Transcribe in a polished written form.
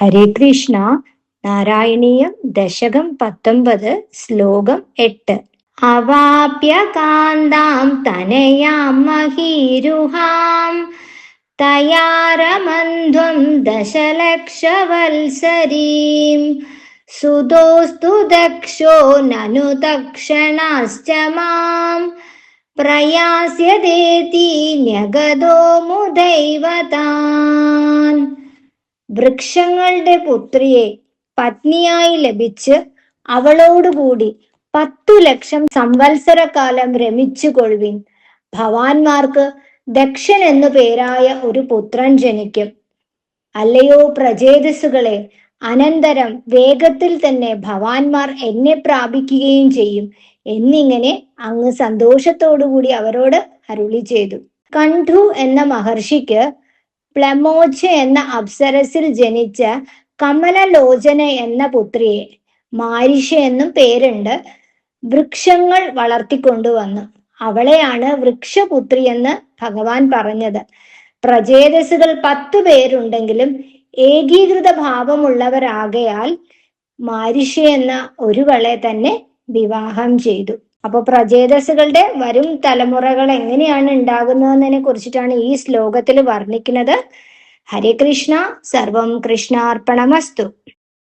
ഹരേ കൃഷ്ണ. നാരായണീയം ദശകം 19 ശ്ലോകം 8. അവാപ്യ കാന്താം തനയാം മഹീരുഹാം തയാരമധ്വം ദശലക്ഷവത്സരീം സുതോസ്തു ദക്ഷോ നനു തക്ഷണാശ്ച മാം പ്രയാസ്യതേതി ന്യഗതോ മുദൈവതാൻ. വൃക്ഷങ്ങളുടെ പുത്രിയെ പത്നിയായി ലഭിച്ച് അവളോടുകൂടി 10 ലക്ഷം സംവത്സരക്കാലം രമിച്ചു കൊള്ളുവിൻ. ഭവാന്മാർക്ക് ദക്ഷൻ എന്നു പേരായ ഒരു പുത്രൻ ജനിക്കും. അല്ലയോ പ്രജേതസ്സുകളെ, അനന്തരം വേഗത്തിൽ തന്നെ ഭവാന്മാർ എന്നെ പ്രാപിക്കുകയും ചെയ്യും എന്നിങ്ങനെ അങ്ങ് സന്തോഷത്തോടുകൂടി അവരോട് അരുളി ചെയ്തു. കണ്ഠു എന്ന മഹർഷിക്ക് പ്ലമോച്ച എന്ന അപ്സരസിൽ ജനിച്ച കമലലോചന എന്ന പുത്രിയെ, മാരിഷ എന്നും പേരുണ്ട്, വൃക്ഷങ്ങൾ വളർത്തിക്കൊണ്ടുവന്നു. അവളെയാണ് വൃക്ഷപുത്രി എന്ന് ഭഗവാൻ പറഞ്ഞത്. പ്രജേതസ്സുകൾ 10 പേരുണ്ടെങ്കിലും ഏകീകൃത ഭാവമുള്ളവരാകയാൽ മാരിഷ എന്ന ഒരുവളെ തന്നെ വിവാഹം ചെയ്തു. അപ്പൊ പ്രജേതസ്സുകളുടെ വരും തലമുറകൾ എങ്ങനെയാണ് ഉണ്ടാകുന്നതിനെ കുറിച്ചിട്ടാണ് ഈ ശ്ലോകത്തിൽ വർണ്ണിക്കുന്നത്. ഹരേ കൃഷ്ണ. സർവം കൃഷ്ണാർപ്പണമസ്തു.